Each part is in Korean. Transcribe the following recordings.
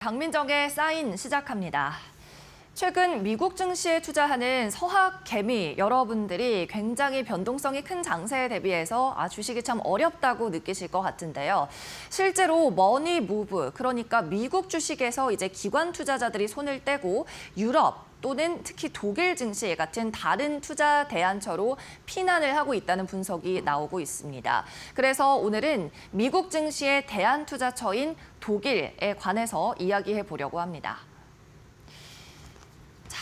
강민정의 사인 시작합니다. 최근 미국 증시에 투자하는 서학 개미 여러분들이 굉장히 변동성이 큰 장세에 대비해서 주식이 참 어렵다고 느끼실 것 같은데요. 실제로 머니 무브, 그러니까 미국 주식에서 이제 기관 투자자들이 손을 떼고 유럽, 또는 특히 독일 증시 같은 다른 투자 대안처로 피난을 하고 있다는 분석이 나오고 있습니다. 그래서 오늘은 미국 증시의 대안 투자처인 독일에 관해서 이야기해 보려고 합니다.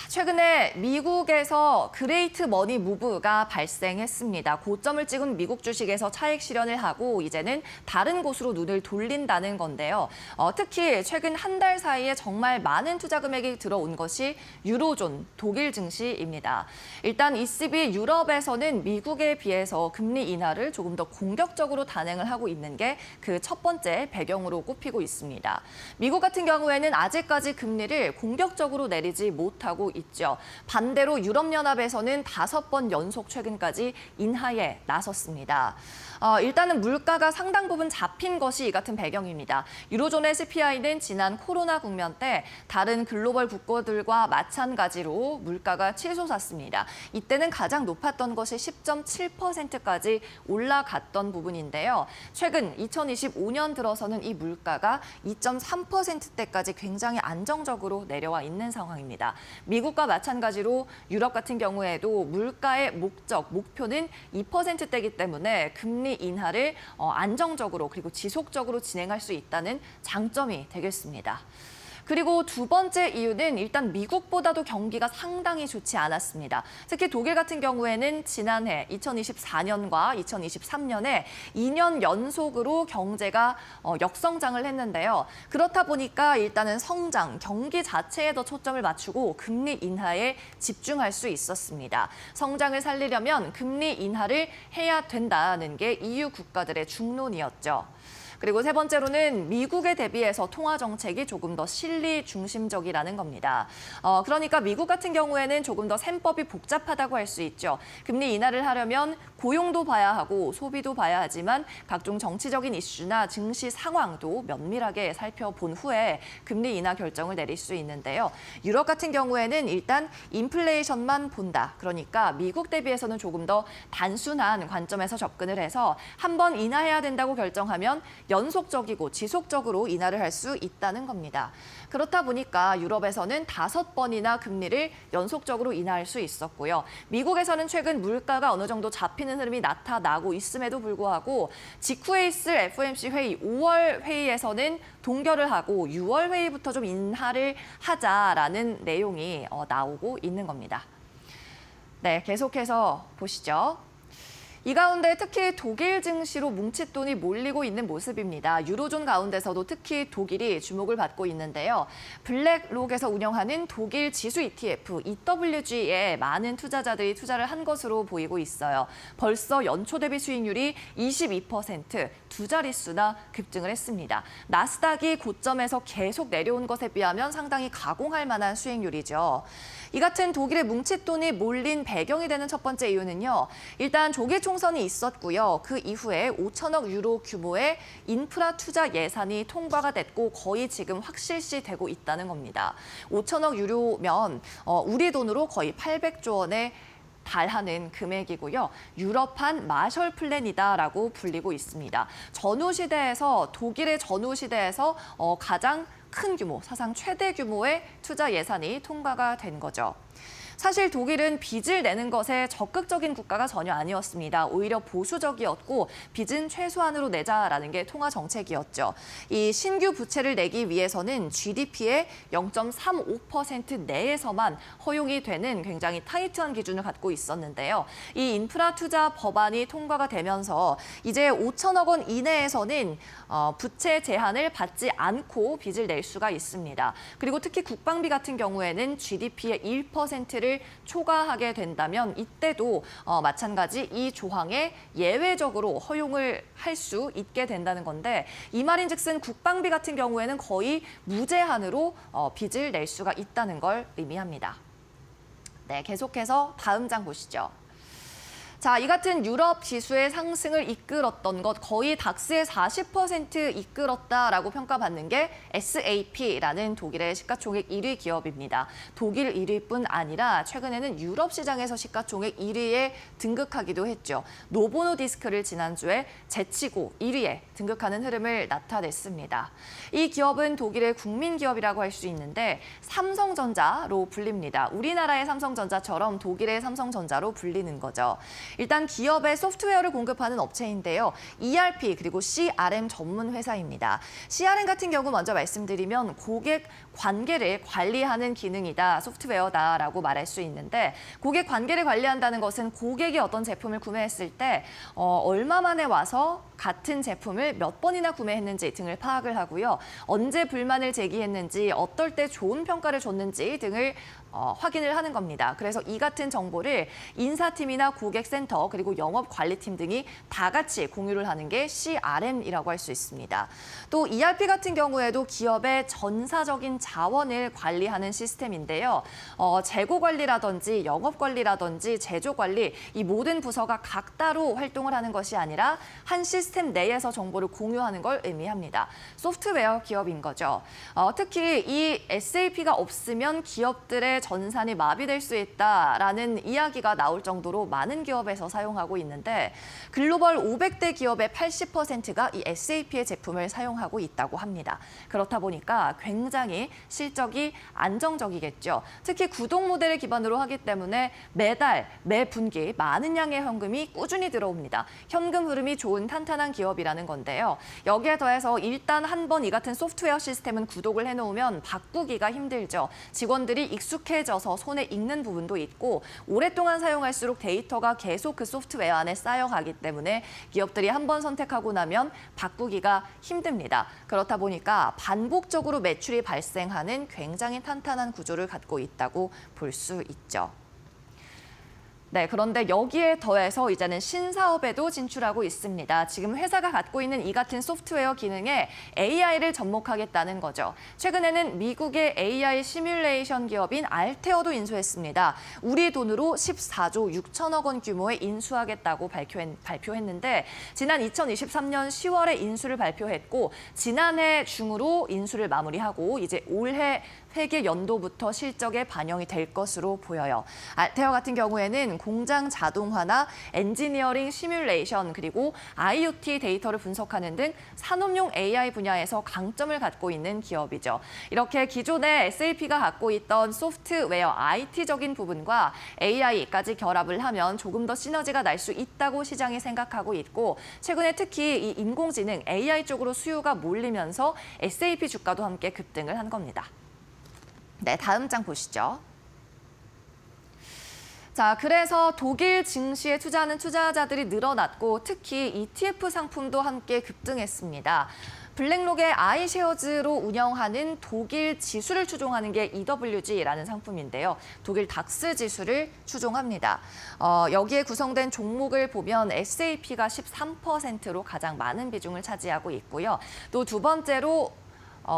최근에 미국에서 그레이트 머니 무브가 발생했습니다. 고점을 찍은 미국 주식에서 차익 실현을 하고 이제는 다른 곳으로 눈을 돌린다는 건데요. 특히 최근 한 달 사이에 정말 많은 투자 금액이 들어온 것이 유로존, 독일 증시입니다. 일단 ECB 유럽에서는 미국에 비해서 금리 인하를 조금 더 공격적으로 단행을 하고 있는 게 그 첫 번째 배경으로 꼽히고 있습니다. 미국 같은 경우에는 아직까지 금리를 공격적으로 내리지 못하고 있죠. 반대로 유럽연합에서는 5번 연속 최근까지 인하에 나섰습니다. 일단은 물가가 상당 부분 잡힌 것이 이 같은 배경입니다. 유로존의 CPI는 지난 코로나 국면 때 다른 글로벌 국가들과 마찬가지로 물가가 치솟았습니다. 이때는 가장 높았던 것이 10.7%까지 올라갔던 부분인데요. 최근 2025년 들어서는 이 물가가 2.3%대까지 굉장히 안정적으로 내려와 있는 상황입니다. 미국과 마찬가지로 유럽 같은 경우에도 물가의 목표는 2%대이기 때문에 금리 인하를 안정적으로 그리고 지속적으로 진행할 수 있다는 장점이 되겠습니다. 그리고 두 번째 이유는 일단 미국보다도 경기가 상당히 좋지 않았습니다. 특히 독일 같은 경우에는 지난해 2024년과 2023년에 2년 연속으로 경제가 역성장을 했는데요. 그렇다 보니까 일단은 성장, 경기 자체에 더 초점을 맞추고 금리 인하에 집중할 수 있었습니다. 성장을 살리려면 금리 인하를 해야 된다는 게 EU 국가들의 중론이었죠. 그리고 세 번째로는 미국에 대비해서 통화 정책이 조금 더 실리 중심적이라는 겁니다. 그러니까 미국 같은 경우에는 조금 더 셈법이 복잡하다고 할 수 있죠. 금리 인하를 하려면 고용도 봐야 하고 소비도 봐야 하지만 각종 정치적인 이슈나 증시 상황도 면밀하게 살펴본 후에 금리 인하 결정을 내릴 수 있는데요. 유럽 같은 경우에는 일단 인플레이션만 본다. 그러니까 미국 대비해서는 조금 더 단순한 관점에서 접근을 해서 한 번 인하해야 된다고 결정하면 연속적이고 지속적으로 인하를 할 수 있다는 겁니다. 그렇다 보니까 유럽에서는 5번이나 금리를 연속적으로 인하할 수 있었고요. 미국에서는 최근 물가가 어느 정도 잡히는 흐름이 나타나고 있음에도 불구하고 직후에 있을 FOMC 회의 5월 회의에서는 동결을 하고 6월 회의부터 좀 인하를 하자라는 내용이 나오고 있는 겁니다. 네, 계속해서 보시죠. 이 가운데 특히 독일 증시로 뭉칫돈이 몰리고 있는 모습입니다. 유로존 가운데서도 특히 독일이 주목을 받고 있는데요. 블랙록에서 운영하는 독일 지수 ETF, EWG에 많은 투자자들이 투자를 한 것으로 보이고 있어요. 벌써 연초 대비 수익률이 22%, 두 자릿수나 급증을 했습니다. 나스닥이 고점에서 계속 내려온 것에 비하면 상당히 가공할 만한 수익률이죠. 이 같은 독일의 뭉칫돈이 몰린 배경이 되는 첫 번째 이유는요. 일단 조기 총선이 있었고요. 그 이후에 5천억 유로 규모의 인프라 투자 예산이 통과가 됐고 거의 지금 확실시되고 있다는 겁니다. 5천억 유로면 우리 돈으로 거의 800조 원에 달하는 금액이고요. 유럽판 마셜 플랜이다라고 불리고 있습니다. 독일의 전후 시대에서 가장 큰 규모, 사상 최대 규모의 투자 예산이 통과가 된 거죠. 사실 독일은 빚을 내는 것에 적극적인 국가가 전혀 아니었습니다. 오히려 보수적이었고 빚은 최소한으로 내자라는 게 통화 정책이었죠. 이 신규 부채를 내기 위해서는 GDP의 0.35% 내에서만 허용이 되는 굉장히 타이트한 기준을 갖고 있었는데요. 이 인프라 투자 법안이 통과가 되면서 이제 5천억 원 이내에서는 부채 제한을 받지 않고 빚을 낼 수가 있습니다. 그리고 특히 국방비 같은 경우에는 GDP의 1%를 초과하게 된다면 이때도 마찬가지 이 조항에 예외적으로 허용을 할 수 있게 된다는 건데 이 말인즉슨 국방비 같은 경우에는 거의 무제한으로 빚을 낼 수가 있다는 걸 의미합니다. 네, 계속해서 다음 장 보시죠. 자, 이 같은 유럽 지수의 상승을 이끌었던 것 거의 닥스의 40% 이끌었다라고 평가받는 게 SAP라는 독일의 시가총액 1위 기업입니다. 독일 1위뿐 아니라 최근에는 유럽 시장에서 시가총액 1위에 등극하기도 했죠. 노보노디스크를 지난주에 제치고 1위에 등극하는 흐름을 나타냈습니다. 이 기업은 독일의 국민 기업이라고 할 수 있는데 삼성전자로 불립니다. 우리나라의 삼성전자처럼 독일의 삼성전자로 불리는 거죠. 일단 기업의 소프트웨어를 공급하는 업체인데요. ERP 그리고 CRM 전문 회사입니다. CRM 같은 경우 먼저 말씀드리면 고객 관계를 관리하는 기능이다, 소프트웨어다라고 말할 수 있는데 고객 관계를 관리한다는 것은 고객이 어떤 제품을 구매했을 때 얼마 만에 와서 같은 제품을 몇 번이나 구매했는지 등을 파악을 하고요. 언제 불만을 제기했는지, 어떨 때 좋은 평가를 줬는지 등을 확인을 하는 겁니다. 그래서 이 같은 정보를 인사팀이나 고객센터 그리고 영업관리팀 등이 다 같이 공유를 하는 게 CRM이라고 할 수 있습니다. 또 ERP 같은 경우에도 기업의 전사적인 자원을 관리하는 시스템인데요. 재고관리라든지 영업관리라든지 제조관리 이 모든 부서가 각 따로 활동을 하는 것이 아니라 한 시스템 내에서 정보를 공유하는 걸 의미합니다. 소프트웨어 기업인 거죠. 특히 이 SAP가 없으면 기업들의 전산이 마비될 수 있다라는 이야기가 나올 정도로 많은 기업에서 사용하고 있는데 글로벌 500대 기업의 80%가 이 SAP의 제품을 사용하고 있다고 합니다. 그렇다 보니까 굉장히 실적이 안정적이겠죠. 특히 구독 모델을 기반으로 하기 때문에 매달, 매 분기 많은 양의 현금이 꾸준히 들어옵니다. 현금 흐름이 좋은 탄탄한 기업이라는 건데요. 여기에 더해서 일단 한 번 이 같은 소프트웨어 시스템은 구독을 해놓으면 바꾸기가 힘들죠. 직원들이 익숙해져서 손에 익는 부분도 있고 오랫동안 사용할수록 데이터가 계속 그 소프트웨어 안에 쌓여가기 때문에 기업들이 한 번 선택하고 나면 바꾸기가 힘듭니다. 그렇다 보니까 반복적으로 매출이 발생하는 굉장히 탄탄한 구조를 갖고 있다고 볼 수 있죠. 네, 그런데 여기에 더해서 이제는 신사업에도 진출하고 있습니다. 지금 회사가 갖고 있는 이 같은 소프트웨어 기능에 AI를 접목하겠다는 거죠. 최근에는 미국의 AI 시뮬레이션 기업인 알테어도 인수했습니다. 우리 돈으로 14조 6천억 원 규모의 인수하겠다고 발표했는데 지난 2023년 10월에 인수를 발표했고 지난해 중으로 인수를 마무리하고 이제 올해 회계 연도부터 실적에 반영이 될 것으로 보여요. 알테어 같은 경우에는 공장 자동화나 엔지니어링 시뮬레이션 그리고 IoT 데이터를 분석하는 등 산업용 AI 분야에서 강점을 갖고 있는 기업이죠. 이렇게 기존에 SAP가 갖고 있던 소프트웨어 IT적인 부분과 AI까지 결합을 하면 조금 더 시너지가 날 수 있다고 시장이 생각하고 있고 최근에 특히 이 인공지능 AI 쪽으로 수요가 몰리면서 SAP 주가도 함께 급등을 한 겁니다. 네, 다음 장 보시죠. 자, 그래서 독일 증시에 투자하는 투자자들이 늘어났고 특히 ETF 상품도 함께 급등했습니다. 블랙록의 아이쉐어즈로 운영하는 독일 지수를 추종하는 게 EWG라는 상품인데요. 독일 닥스 지수를 추종합니다. 여기에 구성된 종목을 보면 SAP가 13%로 가장 많은 비중을 차지하고 있고요. 또 두 번째로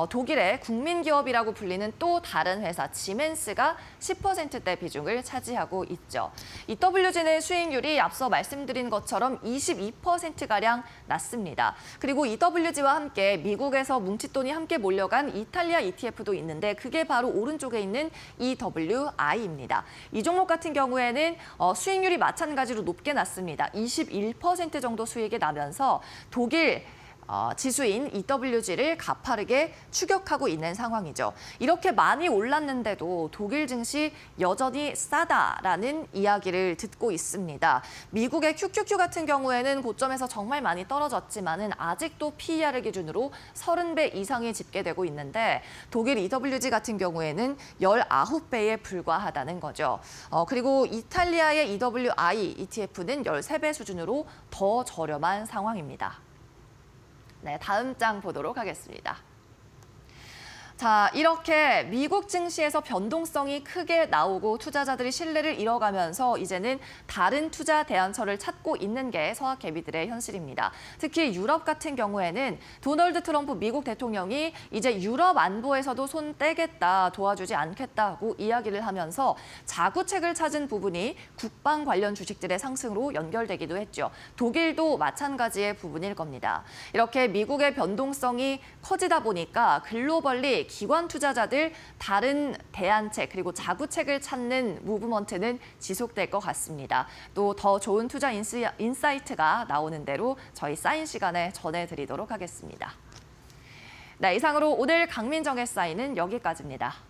독일의 국민기업이라고 불리는 또 다른 회사 지멘스가 10%대 비중을 차지하고 있죠. EWG는 수익률이 앞서 말씀드린 것처럼 22%가량 낮습니다. 그리고 EWG와 함께 미국에서 뭉칫돈이 함께 몰려간 이탈리아 ETF도 있는데 그게 바로 오른쪽에 있는 EWI입니다. 이 종목 같은 경우에는 수익률이 마찬가지로 높게 났습니다. 21% 정도 수익이 나면서 독일 지수인 EWG를 가파르게 추격하고 있는 상황이죠. 이렇게 많이 올랐는데도 독일 증시 여전히 싸다라는 이야기를 듣고 있습니다. 미국의 QQQ 같은 경우에는 고점에서 정말 많이 떨어졌지만은 아직도 PER을 기준으로 30배 이상이 집계되고 있는데 독일 EWG 같은 경우에는 19배에 불과하다는 거죠. 그리고 이탈리아의 EWI ETF는 13배 수준으로 더 저렴한 상황입니다. 네, 다음 장 보도록 하겠습니다. 자, 이렇게 미국 증시에서 변동성이 크게 나오고 투자자들이 신뢰를 잃어가면서 이제는 다른 투자 대안처를 찾고 있는 게 서학개미들의 현실입니다. 특히 유럽 같은 경우에는 도널드 트럼프 미국 대통령이 이제 유럽 안보에서도 손 떼겠다, 도와주지 않겠다고 이야기를 하면서 자구책을 찾은 부분이 국방 관련 주식들의 상승으로 연결되기도 했죠. 독일도 마찬가지의 부분일 겁니다. 이렇게 미국의 변동성이 커지다 보니까 글로벌리 기관 투자자들 다른 대안책 그리고 자구책을 찾는 무브먼트는 지속될 것 같습니다. 또 더 좋은 투자 인사이트가 나오는 대로 저희 사인 시간에 전해드리도록 하겠습니다. 네, 이상으로 오늘 강민정의 사인은 여기까지입니다.